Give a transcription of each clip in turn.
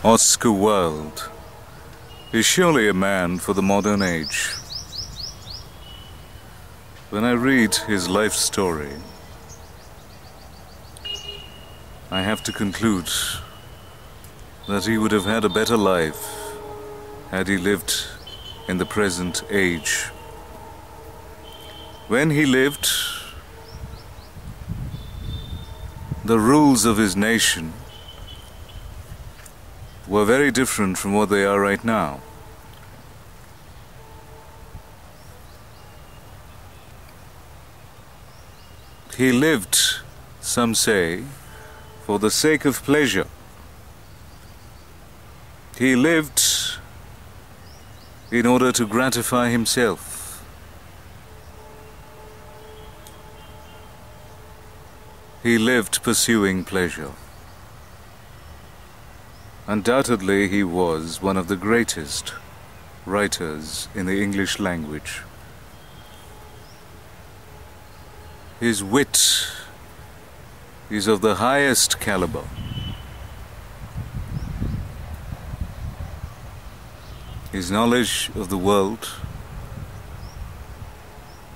Oscar Wilde is surely a man for the modern age. When I read his life story, I have to conclude that he would have had a better life had he lived in the present age. When he lived, the rules of his nation were very different from what they are right now. He lived, some say, for the sake of pleasure. He lived in order to gratify himself. He lived pursuing pleasure. Undoubtedly, he was one of the greatest writers in the English language. His wit is of the highest caliber. His knowledge of the world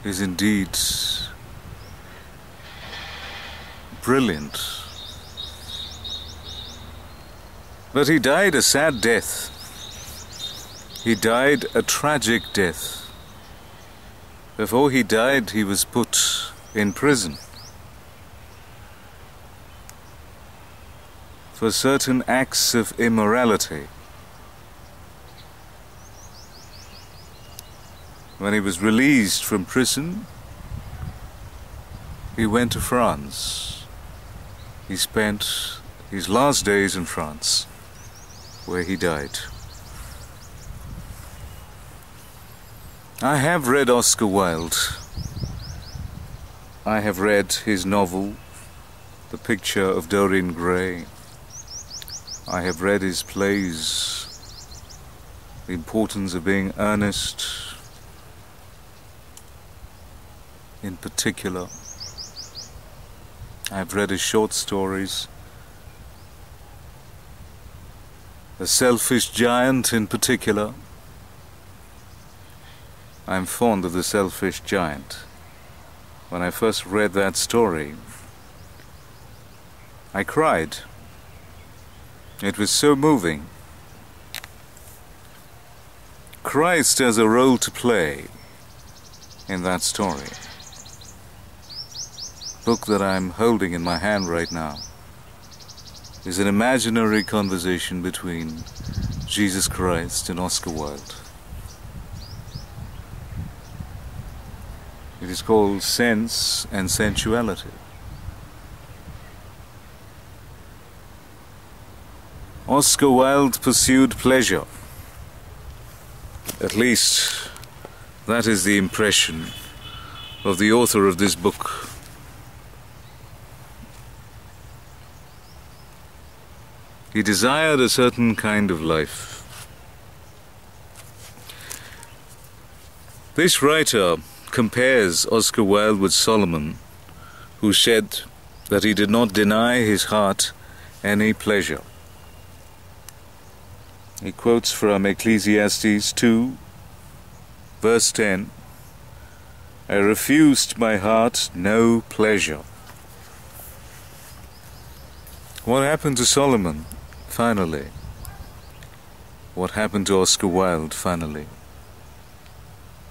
is indeed brilliant. But he died a sad death. He died a tragic death. Before he died, he was put in prison for certain acts of immorality. When he was released from prison, he went to France. He spent his last days in France, where he died. I have read Oscar Wilde. I have read his novel, The Picture of Dorian Gray. I have read his plays, The Importance of Being Earnest, in particular. I have read his short stories, The Selfish Giant in particular. I'm fond of The Selfish Giant. When I first read that story, I cried. It was so moving. Christ has a role to play in that story. The book that I'm holding in my hand right now is an imaginary conversation between Jesus Christ and Oscar Wilde. It is called Sense and Sensuality. Oscar Wilde pursued pleasure. At least, that is the impression of the author of this book. He desired a certain kind of life. This writer compares Oscar Wilde with Solomon, who said that he did not deny his heart any pleasure. He quotes from Ecclesiastes 2, verse 10, "I refused my heart no pleasure." What happened to Solomon, finally? What happened to Oscar Wilde, finally?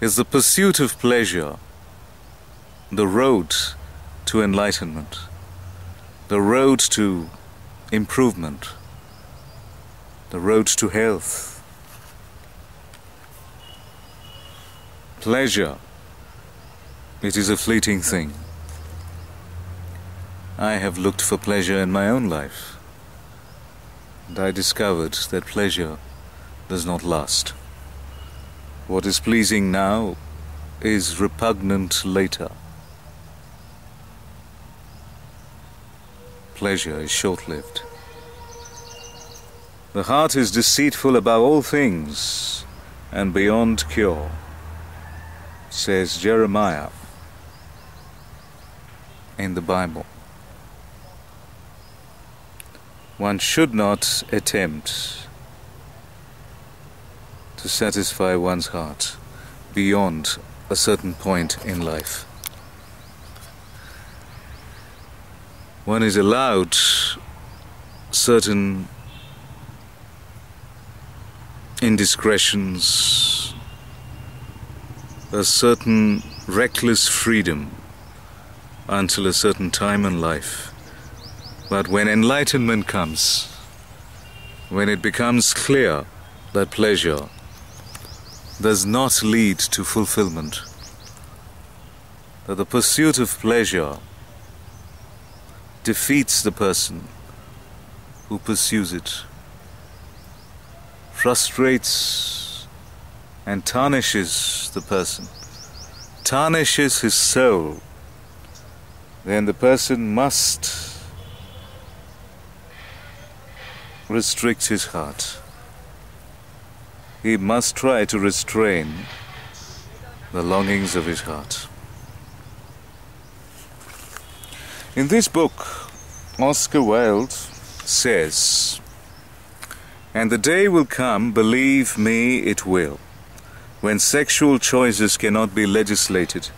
Is the pursuit of pleasure the road to enlightenment, the road to improvement, the road to health? Pleasure, it is a fleeting thing. I have looked for pleasure in my own life, and I discovered that pleasure does not last. What is pleasing now is repugnant later. Pleasure is short-lived. The heart is deceitful above all things and beyond cure, says Jeremiah in the Bible. one should not attempt to satisfy one's heart beyond a certain point in life. One is allowed certain indiscretions, a certain reckless freedom until a certain time in life. But when enlightenment comes, when it becomes clear that pleasure does not lead to fulfillment, that the pursuit of pleasure defeats the person who pursues it, frustrates and tarnishes the person, tarnishes his soul, then the person must restrict his heart. He must try to restrain the longings of his heart. In this book, Oscar Wilde says, "And the day will come, believe me, it will, when sexual choices cannot be legislated.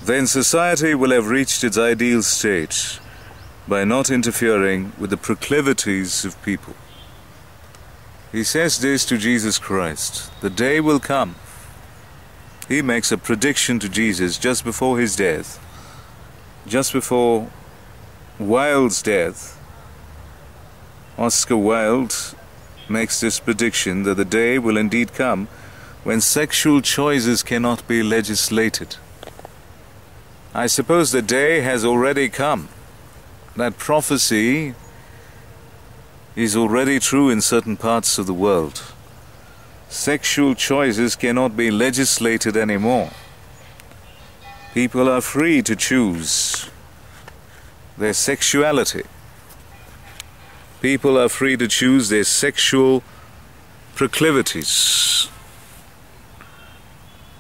Then society will have reached its ideal state by not interfering with the proclivities of people." He says this to Jesus Christ. The day will come. He makes a prediction to Jesus just before his death, just before Wilde's death. Oscar Wilde makes this prediction that the day will indeed come when sexual choices cannot be legislated. I suppose the day has already come. That prophecy is already true in certain parts of the world. Sexual choices cannot be legislated anymore. People are free to choose their sexuality. People are free to choose their sexual proclivities.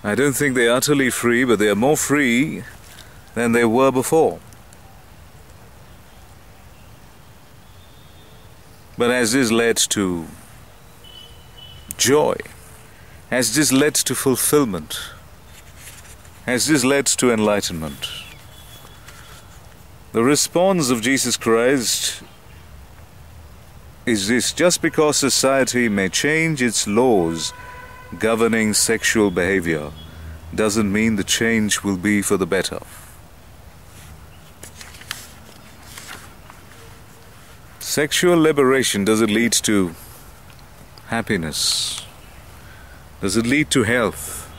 I don't think they're utterly free, but they are more free than they were before. But has this led to joy? Has this led to fulfillment? Has this led to enlightenment? The response of Jesus Christ is this: just because society may change its laws governing sexual behavior doesn't mean the change will be for the better. Sexual liberation, does it lead to happiness? Does it lead to health?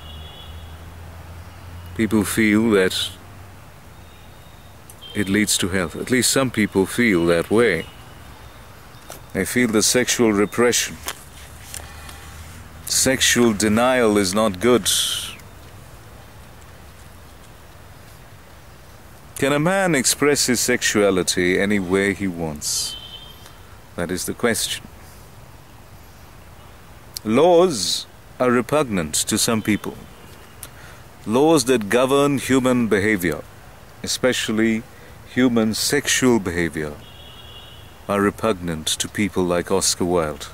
People feel that it leads to health. At least some people feel that way. They feel the sexual repression. Sexual denial is not good. Can a man express his sexuality any way he wants? That is the question. Laws are repugnant to some people. Laws that govern human behavior, especially human sexual behavior, are repugnant to people like Oscar Wilde.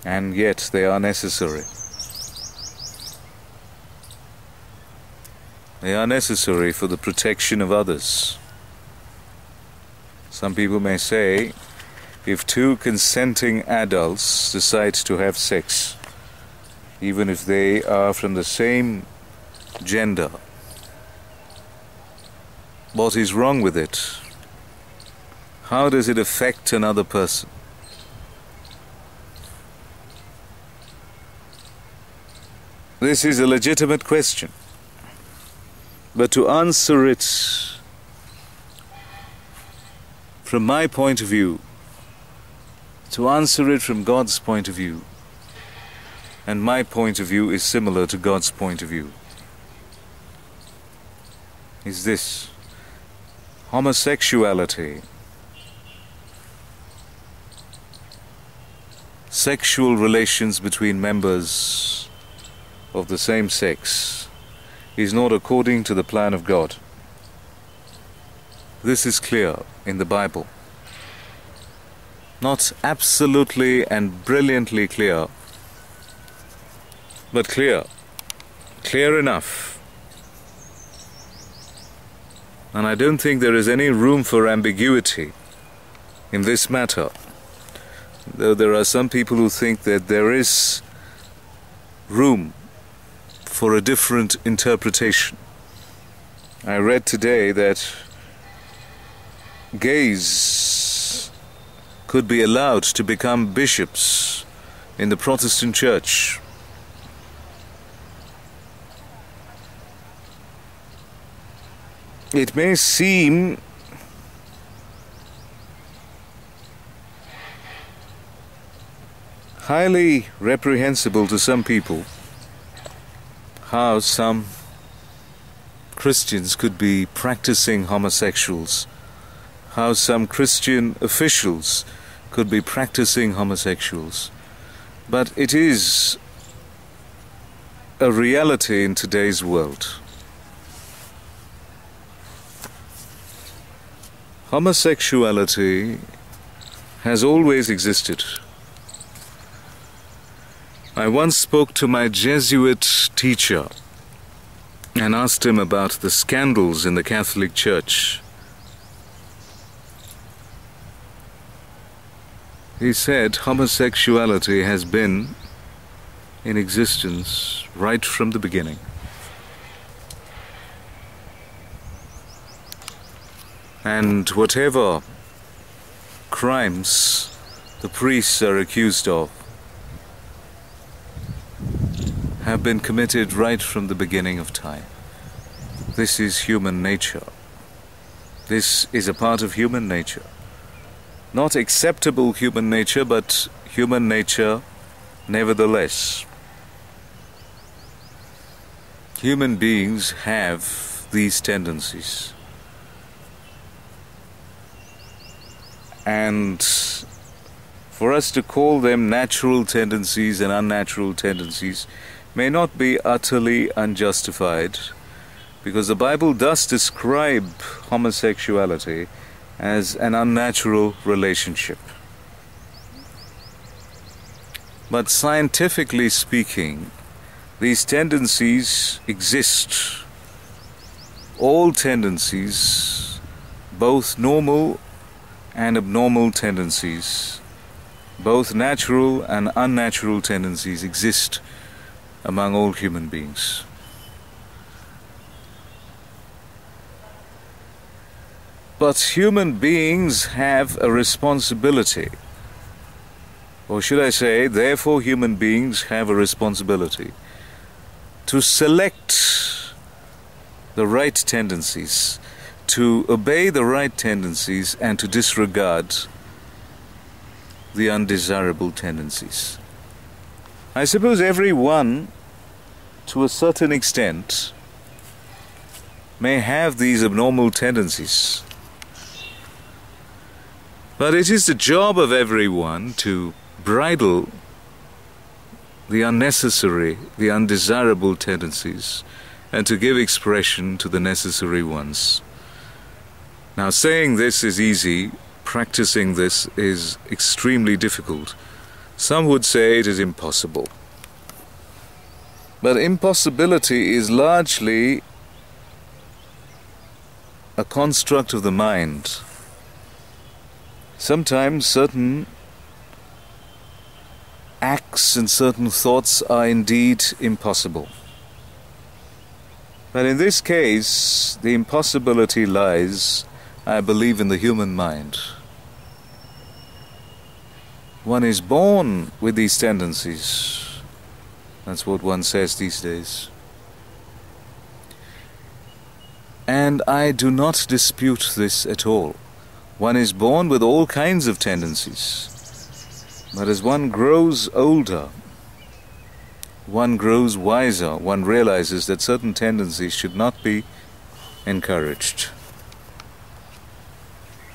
And yet they are necessary. They are necessary for the protection of others. Some people may say, if two consenting adults decide to have sex, even if they are from the same gender, what is wrong with it? How does it affect another person? This is a legitimate question. But to answer it from my point of view, to answer it from God's point of view, and my point of view is similar to God's point of view, is this: homosexuality, sexual relations between members of the same sex, is not according to the plan of God. This is clear in the Bible. Not absolutely and brilliantly clear, but clear. Clear enough. And I don't think there is any room for ambiguity in this matter. Though there are some people who think that there is room for a different interpretation. I read today that gays could be allowed to become bishops in the Protestant church. It may seem highly reprehensible to some people how some Christians could be practicing homosexuals, how some Christian officials could be practicing homosexuals. But it is a reality in today's world. Homosexuality has always existed. I once spoke to my Jesuit teacher and asked him about the scandals in the Catholic Church. He said homosexuality has been in existence right from the beginning. And whatever crimes the priests are accused of have been committed right from the beginning of time. This is human nature. This is a part of human nature. Not acceptable human nature, but human nature nevertheless. Human beings have these tendencies. And for us to call them natural tendencies and unnatural tendencies may not be utterly unjustified, because the Bible does describe homosexuality as an unnatural relationship. But scientifically speaking, these tendencies exist. All tendencies, both normal and abnormal tendencies, both natural and unnatural tendencies exist among all human beings. But human beings have a responsibility, or should I say, therefore human beings have a responsibility to select the right tendencies, to obey the right tendencies, and to disregard the undesirable tendencies. I suppose everyone, to a certain extent, may have these abnormal tendencies. But it is the job of everyone to bridle the unnecessary, the undesirable tendencies, and to give expression to the necessary ones. Now, saying this is easy, practicing this is extremely difficult. Some would say it is impossible. But impossibility is largely a construct of the mind. Sometimes certain acts and certain thoughts are indeed impossible. But in this case, the impossibility lies, I believe, in the human mind. One is born with these tendencies. That's what one says these days. And I do not dispute this at all. One is born with all kinds of tendencies. But as one grows older, one grows wiser, one realizes that certain tendencies should not be encouraged.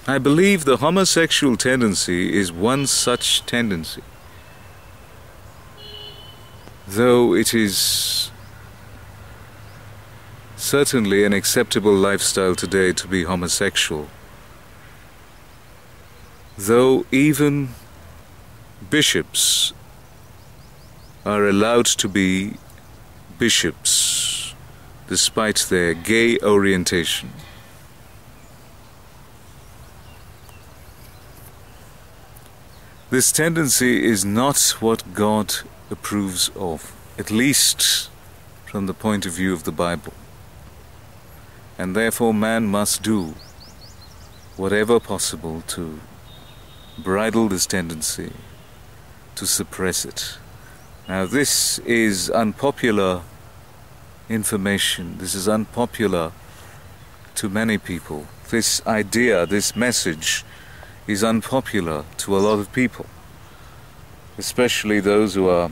I believe the homosexual tendency is one such tendency. Though it is certainly an acceptable lifestyle today to be homosexual, though even bishops are allowed to be bishops despite their gay orientation. This tendency is not what God approves of, at least from the point of view of the Bible. And therefore man must do whatever possible to bridle this tendency, to suppress it. Now this is unpopular information. This is unpopular to many people. This idea, this message is unpopular to a lot of people, especially those who are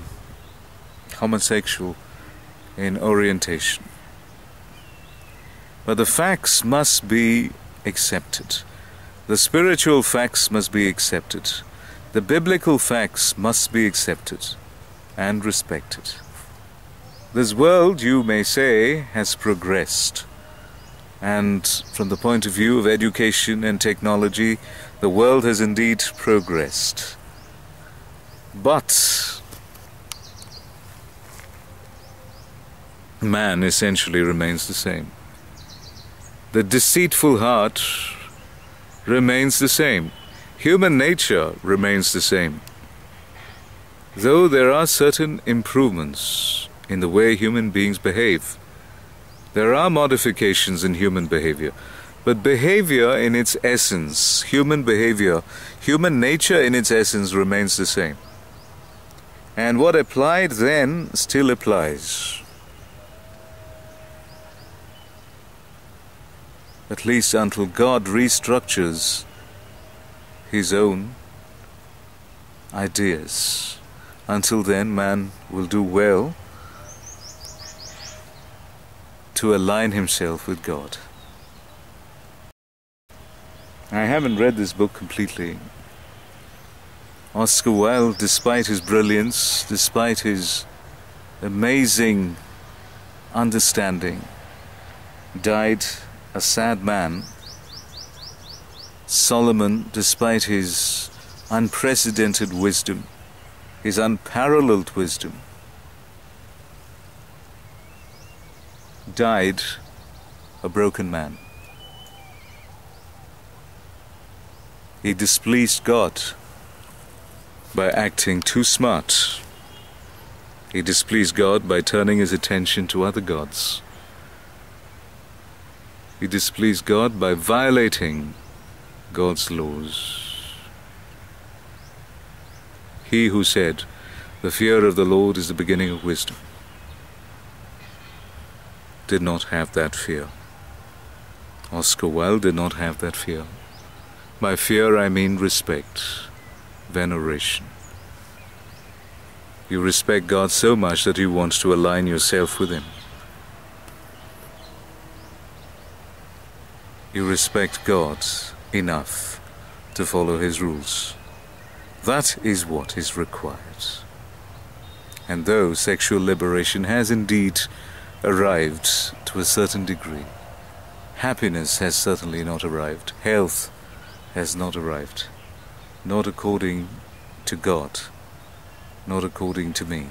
homosexual in orientation. But the facts must be accepted. The spiritual facts must be accepted. The biblical facts must be accepted and respected. This world, you may say, has progressed. And from the point of view of education and technology, the world has indeed progressed. But man essentially remains the same. The deceitful heart remains the same. Human nature remains the same. Though there are certain improvements in the way human beings behave, there are modifications in human behavior. But behavior in its essence, human behavior, human nature in its essence remains the same. And what applied then still applies. At least until God restructures His own ideas. Until then, man will do well to align himself with God. I haven't read this book completely. Oscar Wilde, despite his brilliance, despite his amazing understanding, died a sad man. Solomon, despite his unprecedented wisdom, his unparalleled wisdom, died a broken man. He displeased God by acting too smart. He displeased God by turning his attention to other gods. He displeased God by violating God's laws. He who said, "The fear of the Lord is the beginning of wisdom," did not have that fear. Oscar Wilde did not have that fear. By fear I mean respect, veneration. You respect God so much that you want to align yourself with Him. You respect God enough to follow His rules. That is what is required. And though sexual liberation has indeed arrived to a certain degree, happiness has certainly not arrived. Health has not arrived. Not according to God, not according to me.